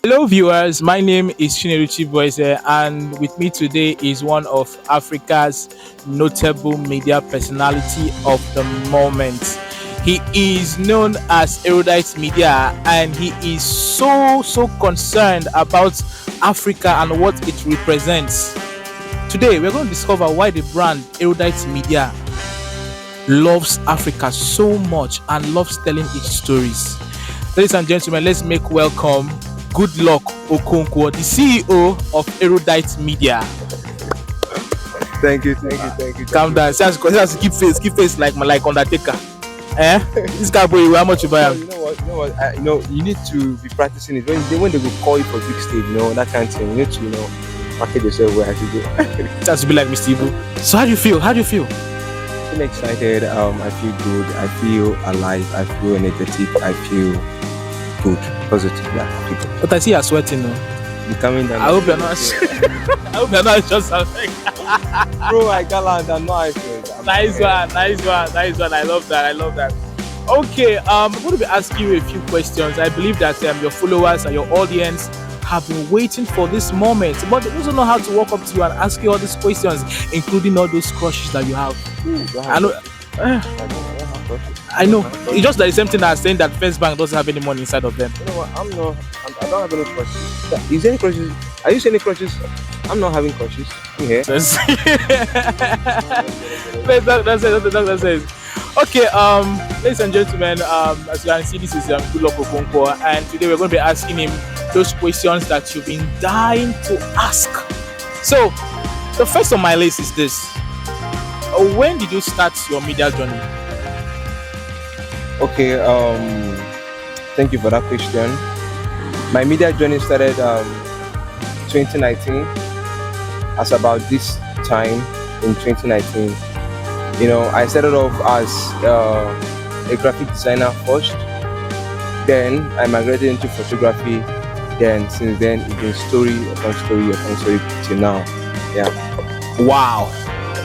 Hello, viewers. My name is Chineruchi Boise, and with me today is one of Africa's notable media personality of the moment. He is known as Erudite Media, and he is so concerned about Africa and what it represents. Today, we're going to discover why the brand Erudite Media loves Africa so much and loves telling its stories. Ladies and gentlemen, let's make welcome Good Luck Okonkwo, the CEO of Erudite Media. Thank you. Calm down. Say as keep face like Undertaker. Eh? This guy boy, how much you buy him? You need to be practicing it when they will call you for big stage. That kind of thing. You need to market yourself where I should go. It has to be like Mr. Ibu. So how do you feel? I feel excited. I feel good. I feel alive. I feel energetic. I feel good, positive. Yeah, I feel good. But I see you're sweating now. You coming down? I hope you're not. I hope you're not just something. Bro, I gallant. I'm not. Nice one. I love that. Okay, I'm going to be asking you a few questions. I believe that your followers and your audience have been waiting for this moment, but they also know how to walk up to you and ask you all these questions, including all those crushes that you have. I know. I know. It's just like the same thing as saying that First Bank doesn't have any money inside of them. You know what? I don't have any crushes. Is there any crushes? Are you saying any crushes? I'm not having crushes. Yeah. That's it. Okay, ladies and gentlemen, as you can see, this is Good Luck Okonkwo, and today we're going to be asking him those questions that you've been dying to ask. So, the first on my list is this: when did you start your media journey? Okay. Thank you for that question. My media journey started 2019. As about this time in 2019, I started off as a graphic designer first. Then I migrated into photography. Then since then, it's been story upon story till now. Yeah. Wow.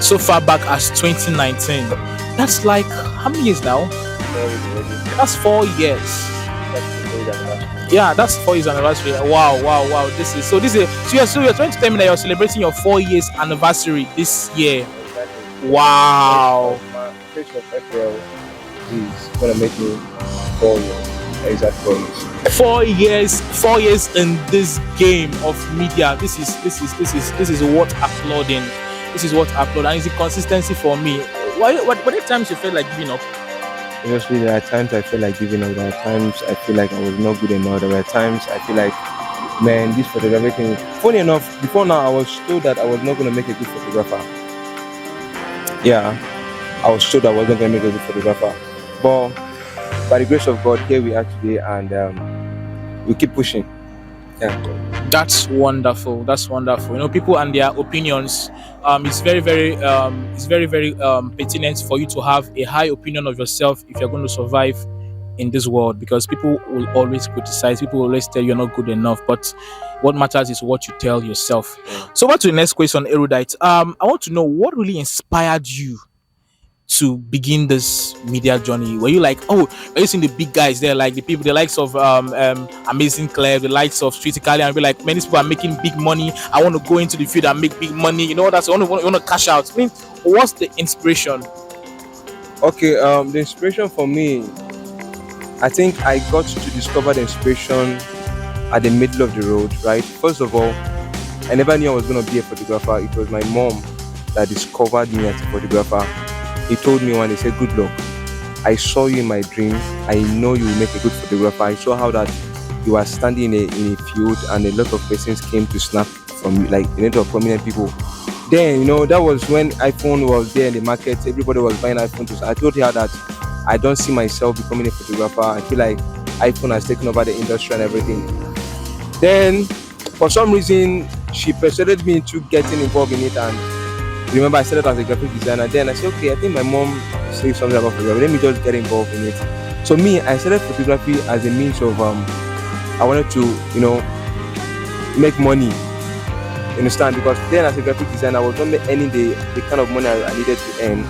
So far back as 2019. That's like how many years now? That's 4 years. Yeah, that's 4 years anniversary. Wow. So you're trying to tell me that you're celebrating your 4 years anniversary this year. Wow. My 1st of April is gonna make me 4 years. Exact 4 years. 4 years. 4 years in this game of media. This is what applauding. This is what applauding. And it's the consistency for me. What times you felt like giving up? Obviously, there are times I feel like giving up. There are times I feel like I was not good enough. There were times I feel like, man, this photography thing. Funny enough, before now, I was told that I was not going to make a good photographer. Yeah, I was told I was not going to make a good photographer. But by the grace of God, here we are today, and we keep pushing. Yeah. That's wonderful. People and their opinions. It's very pertinent for you to have a high opinion of yourself if you're going to survive in this world, because people will always criticize. People will always tell you're not good enough. But what matters is what you tell yourself. So, on to the next question, Erudite. I want to know what really inspired you to begin this media journey. Were you like, are you seeing the big guys there, like the people, the likes of Amazing Claire, the likes of Street Italia, and be like, many people are making big money. I want to go into the field and make big money. That's I want to cash out. I mean, what's the inspiration? Okay, the inspiration for me, I think I got to discover the inspiration at the middle of the road, right? First of all, I never knew I was going to be a photographer. It was my mom that discovered me as a photographer. He told me one day, he said, "Good luck. I saw you in my dream. I know you will make a good photographer. I saw how that you were standing in a field and a lot of persons came to snap from you, like a lot of prominent people." Then, that was when iPhone was there in the market. Everybody was buying iPhones. I told her that I don't see myself becoming a photographer. I feel like iPhone has taken over the industry and everything. Then, for some reason, she persuaded me into getting involved in it, and remember, I started as a graphic designer. Then I said, okay, I think my mom said something about photography. Let me just get involved in it. So me, I started photography as a means of I wanted to, make money. You understand? Because then as a graphic designer, I was not earning the kind of money I needed to earn.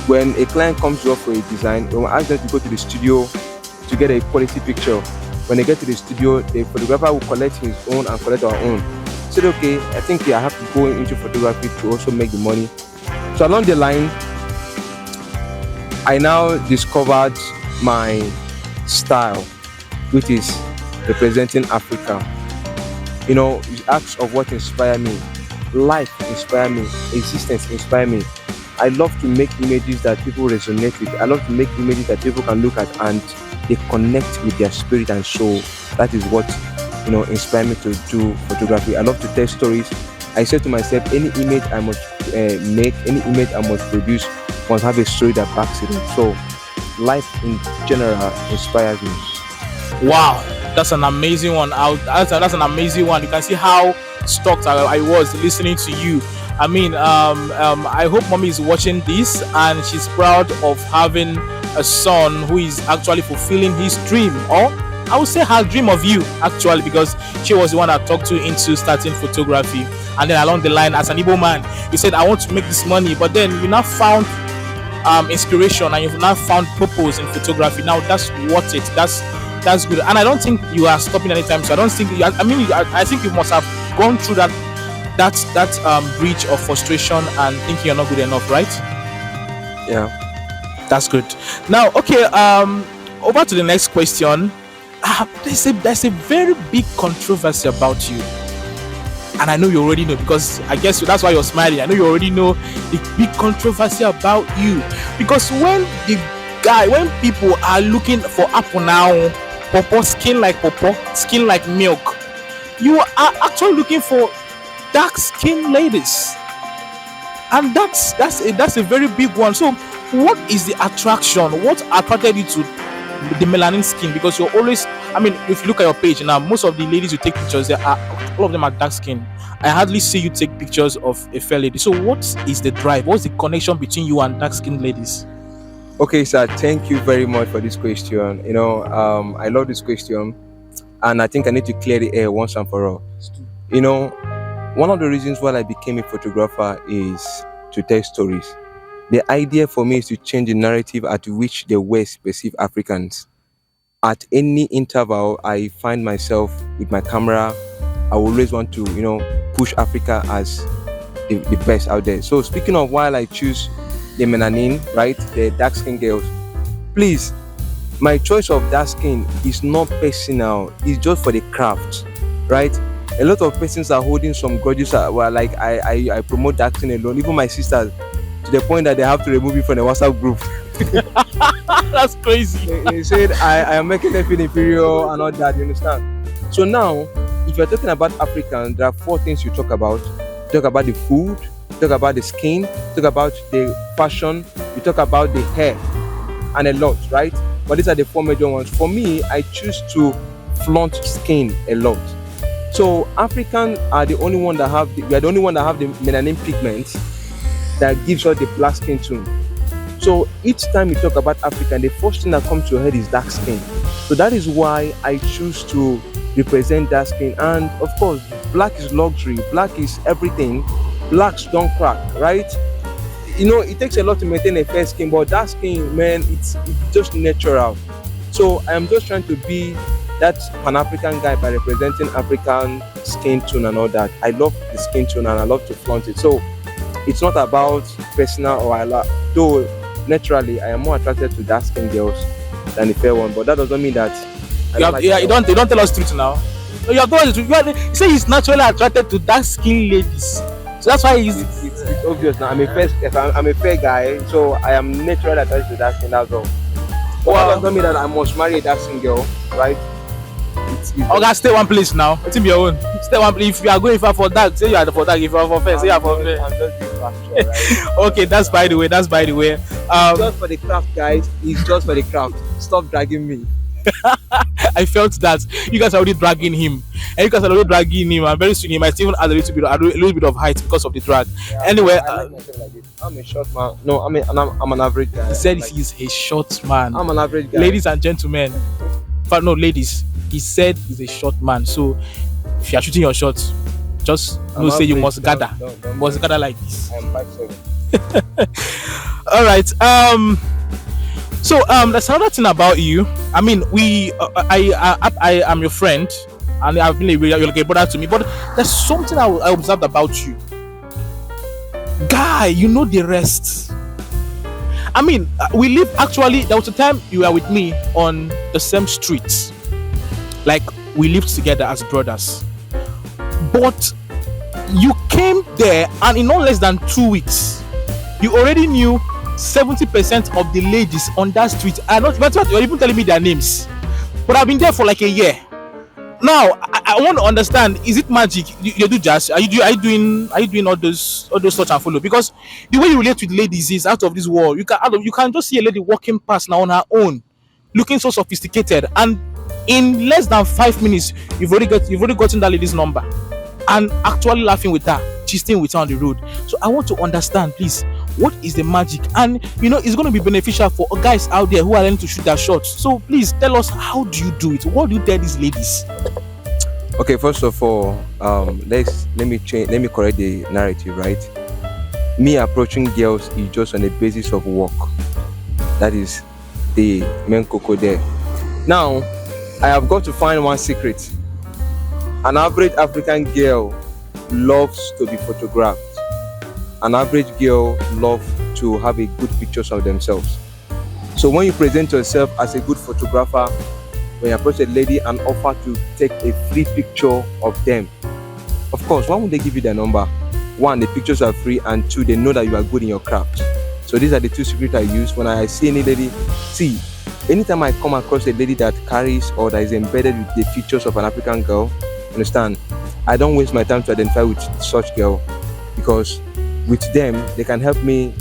When a client comes to us for a design, we will ask them to go to the studio to get a quality picture. When they get to the studio, the photographer will collect his own and collect our own. I said, okay, I think I have to go into photography to also make the money. So along the line, I now discovered my style, which is representing Africa. You know, you ask of what inspired me. Life inspired me. Existence inspired me. I love to make images that people resonate with. I love to make images that people can look at and they connect with their spirit and soul. That is what inspired me to do photography. I love to tell stories. I said to myself, any image I must make, any image I must produce must have a story that backs it up. So life in general inspires me. Wow, that's an amazing one. That's an amazing one. You can see how stuck I was listening to you. I mean, I hope mommy is watching this and she's proud of having a son who is actually fulfilling his dream, or I would say her dream of you, actually, because she was the one that talked you into starting photography. And then along the line, as an Igbo man, you said, I want to make this money, but then you now found inspiration and you've now found purpose in photography. Now that's worth it. That's good. And I don't think you are stopping anytime. So I don't think I think you must have gone through that bridge of frustration and thinking you're not good enough, right? Yeah, that's good. Now, okay, over to the next question. There's a very big controversy about you, and I know you already know, because I guess that's why you're smiling. I know you already know the big controversy about you, because when people are looking for apple now, pawpaw skin like pawpaw, skin like milk, you are actually looking for dark skinned ladies, and that's a very big one. So what is the attraction? What attracted you to the melanin skin? Because you're always, I mean, if you look at your page now, most of the ladies you take pictures, all of them are dark skin. I hardly see you take pictures of a fair lady. So what is the drive? What's the connection between you and dark skinned ladies? Okay, sir, thank you very much for this question. I love this question, and I think I need to clear the air once and for all. One of the reasons why I became a photographer is to tell stories. The idea for me is to change the narrative at which the West perceive Africans. At any interval, I find myself with my camera. I always want to, push Africa as the best out there. So speaking of, while I choose the melanin, right, the dark skinned girls, please, my choice of dark skin is not personal. It's just for the craft, right? A lot of persons are holding some grudges. Like I promote dark skin alone. Even my sisters, to the point that they have to remove me from the WhatsApp group. That's crazy. They said I am making them feel inferior and all that. You understand? So now, if you're talking about Africans, there are 4 things you talk about. You talk about the food, you talk about the skin, you talk about the fashion, you talk about the hair, and a lot, right? But these are the 4 major ones. For me, I choose to flaunt skin a lot. So Africans are the only one that have we are the only one that have the melanin pigment that gives us the black skin tone. So each time you talk about African, the first thing that comes to your head is dark skin. So that is why I choose to represent dark skin. And of course, black is luxury, black is everything. Blacks don't crack, right? It takes a lot to maintain a fair skin, but dark skin, man, it's just natural. So I am just trying to be that Pan-African guy by representing African skin tone and all that. I love the skin tone and I love to flaunt it. So it's not about personal though naturally I am more attracted to dark skin girls than the fair one, but that doesn't mean that you don't tell us truth now. So you say he's naturally attracted to dark skin ladies. So that's why it's obvious now. I'm a fair guy, so I am naturally attached to dark skin, that's all. But that doesn't mean that I must marry a dark skin girl, right? Okay, stay one place now. It's your own. Stay one place. If you are going for dark, say you are for dark. If you are for fair, say you are for fair. I'm just being factual, right? Okay, that's by the way. Just for the craft, guys. It's just for the craft. Stop dragging me. I felt that you guys are already dragging him, and very soon he might even add a little bit of height because of the drag. Yeah, anyway, I like myself like this. I'm a short man. No, I'm an average guy. He said he's a short man. I'm an average guy. Ladies and gentlemen, ladies. He said he's a short man. So if you are shooting your shots, just say you must gather. You must gather like this. I am 5'7". All right. So there's another thing about you. I mean, I am your friend, and I've been you're like a brother to me. But there's something I observed about you, guy. You know the rest. I mean, we live actually. There was a time you were with me on the same streets, like we lived together as brothers. But you came there, and in no less than 2 weeks, you already knew 70% of the ladies on that street. I not but you're even telling me their names. But I've been there for like a year. Now I want to understand: is it magic? You do jazz? Are you doing all those touch and follow? Because the way you relate with ladies is out of this world. You can just see a lady walking past now on her own, looking so sophisticated, and in less than 5 minutes, you've already gotten that lady's number, and actually laughing with her, gisting with her on the road. So I want to understand, please, what is the magic? And it's going to be beneficial for guys out there who are learning to shoot their shots. So please tell us, how do you do it? What do you tell these ladies? Okay, first of all, let me correct the narrative, right? Me approaching girls is just on the basis of work. That is the main cocoa there. Now, I have got to find one secret. An average African girl loves to be photographed. An average girl loves to have a good pictures of themselves. So when you present yourself as a good photographer, when you approach a lady and offer to take a free picture of them, of course, why would they give you their number? One, the pictures are free, and two, they know that you are good in your craft. So these are the two secrets I use when I see any lady. See, anytime I come across a lady that carries or that is embedded with the features of an African girl, understand, I don't waste my time to identify with such girl, because with them they can help me,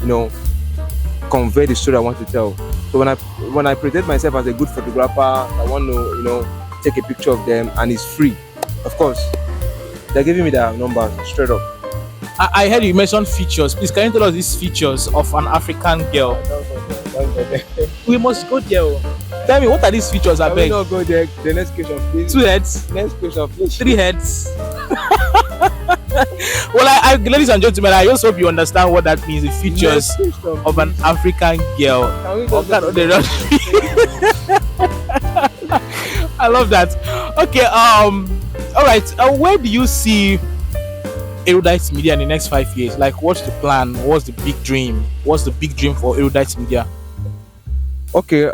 convey the story I want to tell. So when I present myself as a good photographer, I want to, take a picture of them and it's free. Of course, they're giving me their numbers straight up. I heard you mention features. Please, can you tell us these features of an African girl? Don't go there. We must go there. Oh. Tell me, what are these features, I Can we beg? not go there? The next question, please. 2 heads, Next question, please. 3 heads. Well, ladies and gentlemen, I just hope you understand what that means. The features Next question, of an please. African girl. Can we Oh, just God, go oh, they to don't- I love that. Okay, all right. Where do you see Erudite Media in the next 5 years? Like, what's the plan? What's the big dream? What's the big dream for Erudite Media? Okay,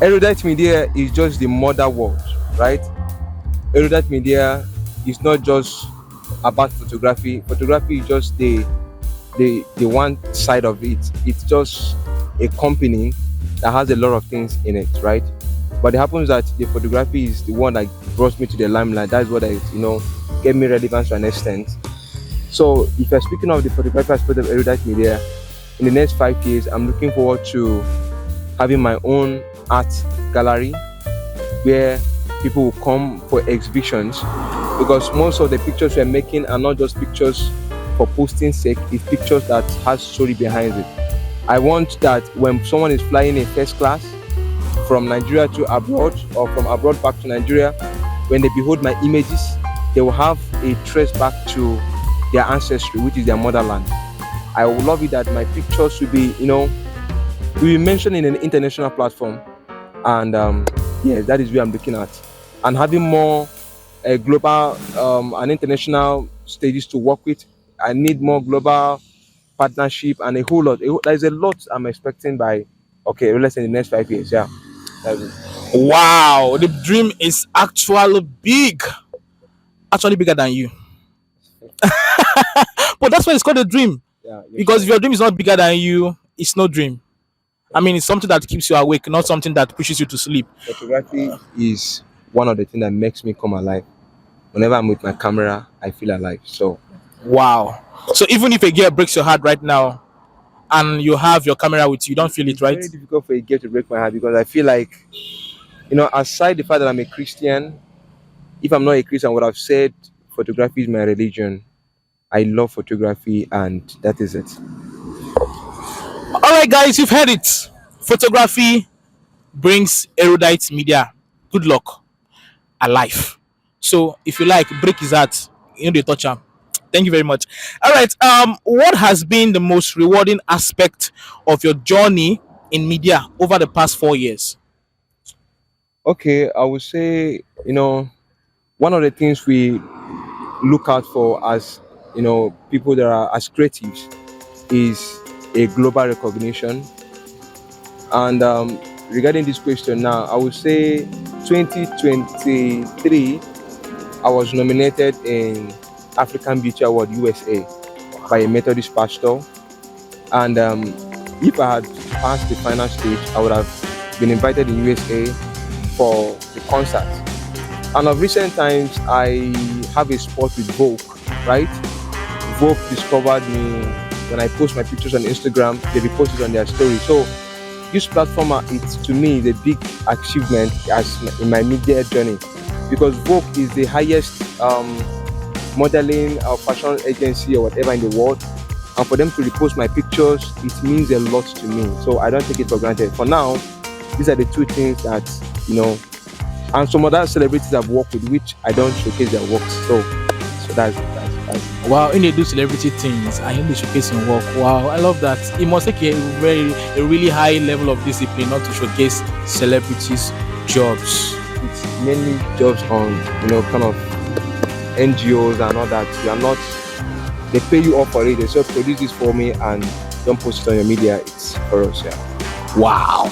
Erudite Media is just the mother word, right? Erudite Media is not just about photography. Photography is just the one side of it. It's just a company that has a lot of things in it, right? But it happens that the photography is the one that brought me to the limelight. That's what gave me relevance to an extent. So if you're speaking of the photography aspect of Erudite Media, in the next 5 years, I'm looking forward to having my own art gallery where people will come for exhibitions, because most of the pictures we're making are not just pictures for posting sake, it's pictures that has story behind it. I want that when someone is flying in first class from Nigeria to abroad or from abroad back to Nigeria, when they behold my images, they will have a trace back to their ancestry, which is their motherland. I would love it that my pictures will be mentioned in an international platform, and yes, that is where I'm looking at, and having more global and international stages to work with. I need more global partnership and a whole lot. There's a lot I'm expecting by, okay, let's say in the next 5 years. Yeah. That's it. Wow, the dream is actually bigger than you. But that's why it's called a dream. Yeah. Because if your dream is not bigger than you, it's no dream. I mean, it's something that keeps you awake, not something that pushes you to sleep. Photography is one of the things that makes me come alive. Whenever I'm with my camera, I feel alive. So Wow. So even if a girl breaks your heart right now and you have your camera with you, you don't feel it, it's right? very difficult for a girl to break my heart, because I feel like, aside the fact that I'm a Christian, if I'm not a Christian, I would have said photography is my religion. I love photography, and that is it. All right, guys, you've heard it. Photography brings Erudite Media good luck alive. So if you like, break his heart. They touch him. Thank you very much. All right. What has been the most rewarding aspect of your journey in media over the past 4 years? Okay, I would say, one of the things we look out for as, people that are as creatives is a global recognition. And regarding this question now, I would say 2023, I was nominated in African Beauty Award USA by a Methodist pastor. And if I had passed the final stage, I would have been invited in USA for the concert. And of recent times, I have a spot with Vogue, right? Vogue discovered me when I post my pictures on Instagram. They repost it on their story. So this platform, it's to me the big achievement as in my media journey, because Vogue is the highest modeling or fashion agency or whatever in the world. And for them to repost my pictures, it means a lot to me. So I don't take it for granted. For now, these are the two things that, and some other celebrities I've worked with, which I don't showcase their works. So that's Wow, in they do celebrity things and in the showcasing work. Wow, I love that. It must take a really high level of discipline not to showcase celebrities' jobs. it's mainly jobs on, kind of NGOs and all that. You are not, they pay you off for it. They say, produce this for me and don't post it on your media. It's for us, yeah. Wow,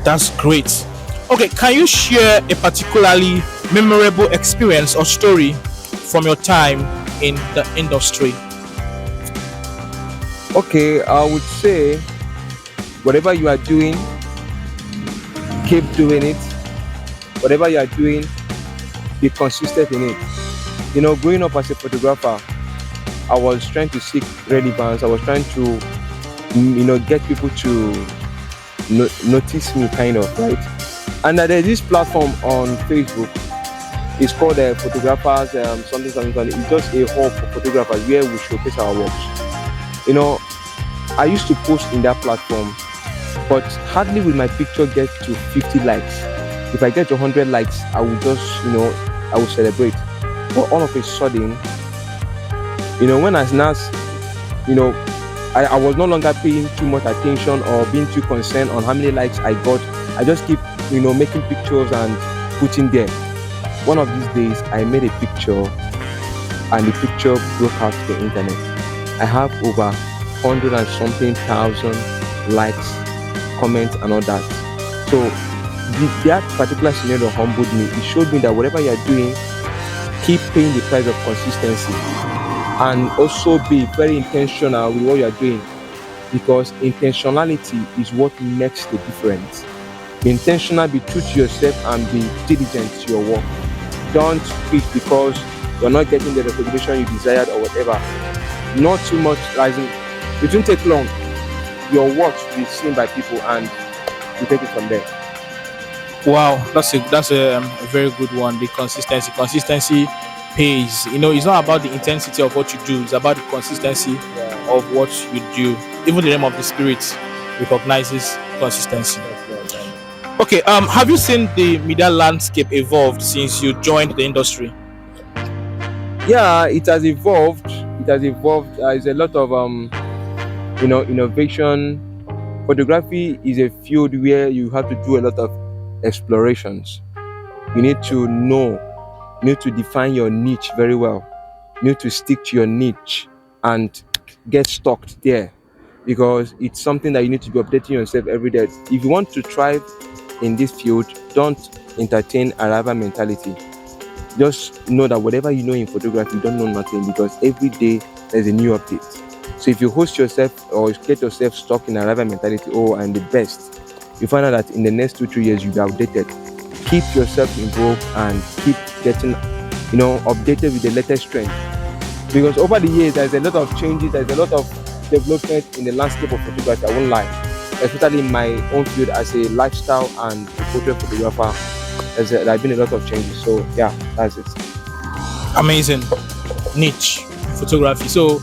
that's great. Okay, can you share a particularly memorable experience or story from your time in the industry? Okay, I would say whatever you are doing, keep doing it. Whatever you are doing, be consistent in it. Growing up as a photographer, I was trying to seek relevance. I was trying to, get people to notice me, kind of, right? And there's this platform on Facebook. It's called Photographers something. It's just a hub for photographers where we showcase our works. I used to post in that platform, but hardly will my picture get to 50 likes. If I get to 100 likes, I will just, I will celebrate. But all of a sudden, when I now, I was no longer paying too much attention or being too concerned on how many likes I got. I just keep, making pictures and putting there. One of these days, I made a picture and the picture broke out to the internet. I have over 100 and something thousand likes, comments, and all that. So that particular scenario humbled me. It showed me that whatever you're doing, keep paying the price of consistency, and also be very intentional with what you're doing, because intentionality is what makes the difference. Be intentional, be true to yourself, and be diligent to your work. Don't quit because you're not getting the recognition you desired or whatever. Not too much rising. It won't take long. Your work will be seen by people and you take it from there. Wow, that's a very good one. The consistency. Consistency pays. It's not about the intensity of what you do, it's about the consistency of what you do. Even the realm of the spirit recognizes consistency. Okay, have you seen the media landscape evolved since you joined the industry? Yeah, it has evolved. It has evolved. There's a lot of innovation. Photography is a field where you have to do a lot of explorations. You need to know, you need to define your niche very well. You need to stick to your niche and get stuck there, because it's something that you need to be updating yourself every day. If you want to thrive in this field, don't entertain a rival mentality. Just know that whatever you know in photography, you don't know nothing, because every day there's a new update. So if you host yourself or get yourself stuck in a rival mentality, oh, I'm the best, you find out that in the next 2-3 years you'll be outdated. Keep yourself involved and keep getting, updated with the latest trend. Because over the years, there's a lot of changes, there's a lot of development in the landscape of photography, I won't lie. Especially in my own field as a lifestyle and a portrait photographer, there have been a lot of changes. So yeah, that's it. Amazing. Niche photography. So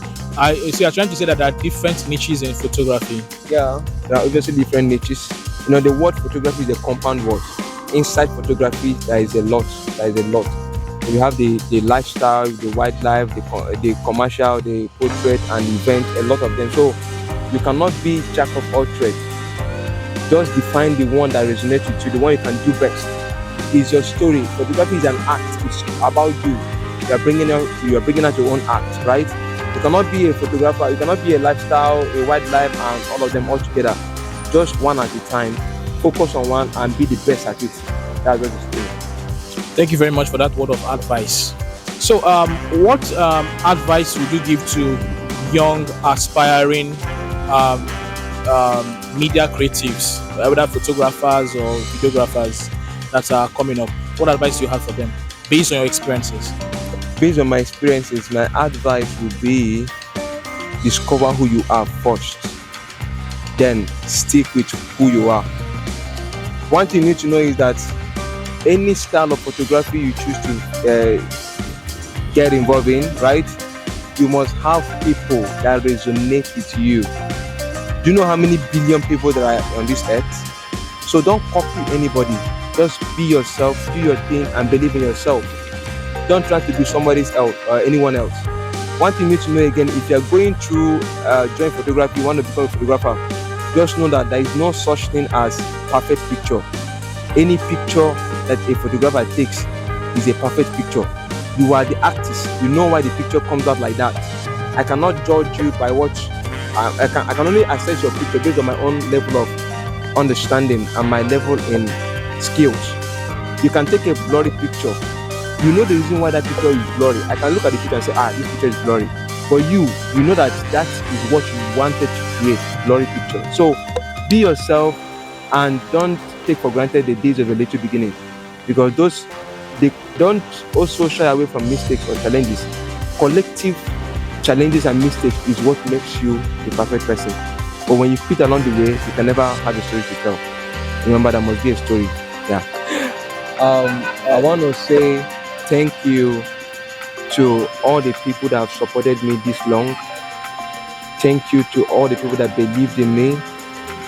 you're trying to say that there are different niches in photography. Yeah, there are obviously different niches. The word photography is a compound word. Inside photography, there is a lot. We have the lifestyle, the wildlife, the commercial, the portrait and event, a lot of them. So you cannot be jack of all trades. Just define the one that resonates with you, the one you can do best. Is your story. Photography is an act. It's about you. You are bringing out your own act, right? You cannot be a photographer. You cannot be a lifestyle, a wildlife, and all of them all together. Just one at a time. Focus on one and be the best at it. That's what it's doing. Thank you very much for that word of advice. So, what advice would you give to young, aspiring um, media creatives, whether photographers or videographers that are coming up? What advice do you have for them based on your experiences? Based on my experiences, my advice would be discover who you are first, then stick with who you are. One thing you need to know is that any style of photography you choose to get involved in, right? You must have people that resonate with you. Do you know how many billion people there are on this earth? So don't copy anybody. Just be yourself, do your thing, and believe in yourself. Don't try to be somebody else or anyone else. One thing you need to know again, if you're going through joint photography, you want to become a photographer, just know that there is no such thing as perfect picture. Any picture that a photographer takes is a perfect picture. You are the artist. You know why the picture comes out like that. I cannot judge you by what I can only assess your picture based on my own level of understanding and my level in skills. You can take a blurry picture. You know the reason why that picture is blurry. I can look at the picture and say, this picture is blurry. But you know that that is what you wanted to create, blurry picture. So be yourself and don't take for granted the days of a little beginning, because they don't also shy away from mistakes or challenges. Collective challenges and mistakes is what makes you the perfect person. But when you quit along the way, you can never have a story to tell. Remember, there must be a story. Yeah. I want to say thank you to all the people that have supported me this long. Thank you to all the people that believed in me.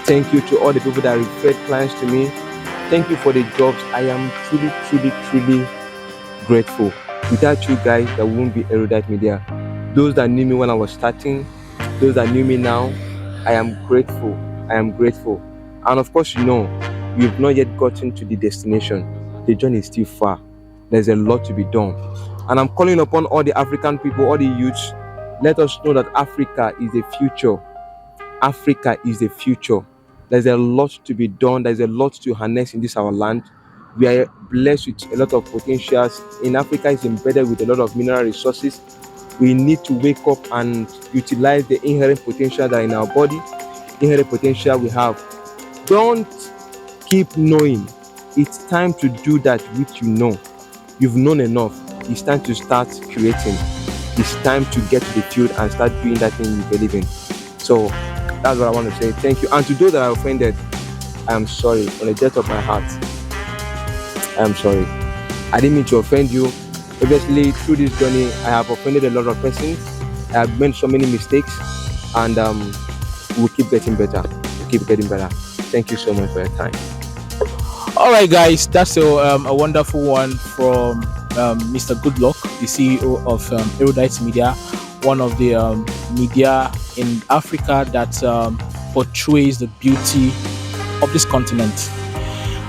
Thank you to all the people that referred clients to me. Thank you for the jobs. I am truly, truly, truly grateful. Without you guys, there won't be Erudite Media. Those that knew me when I was starting, those that knew me now, I am grateful. I am grateful. And of course, we've not yet gotten to the destination. The journey is still far. There's a lot to be done. And I'm calling upon all the African people, all the youths, let us know that Africa is the future. Africa is the future. There's a lot to be done. There's a lot to harness in this our land. We are blessed with a lot of potentials. In Africa, is embedded with a lot of mineral resources. We need to wake up and utilize the inherent potential that in our body, inherent potential we have. Don't keep knowing. It's time to do that which you know. You've known enough. It's time to start creating. It's time to get to the field and start doing that thing you believe in. So that's what I want to say. Thank you. And to those that are offended, I am sorry. From the depth of my heart, I am sorry. I didn't mean to offend you. Obviously, through this journey, I have offended a lot of persons. I have made so many mistakes, and we'll keep getting better. We'll keep getting better. Thank you so much for your time. All right, guys, that's a wonderful one from Mr. Goodluck, the CEO of Erudite Media, one of the media in Africa that portrays the beauty of this continent.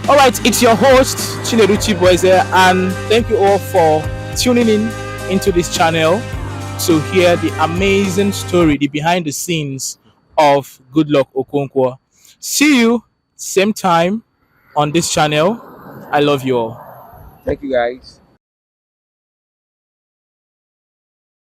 All right, it's your host, Chinedu Chiboise, and thank you all for tuning in into this channel to hear the amazing story, the behind the scenes of Goodluck Okonkwo. See you same time on this channel. I love you all. Thank you, guys.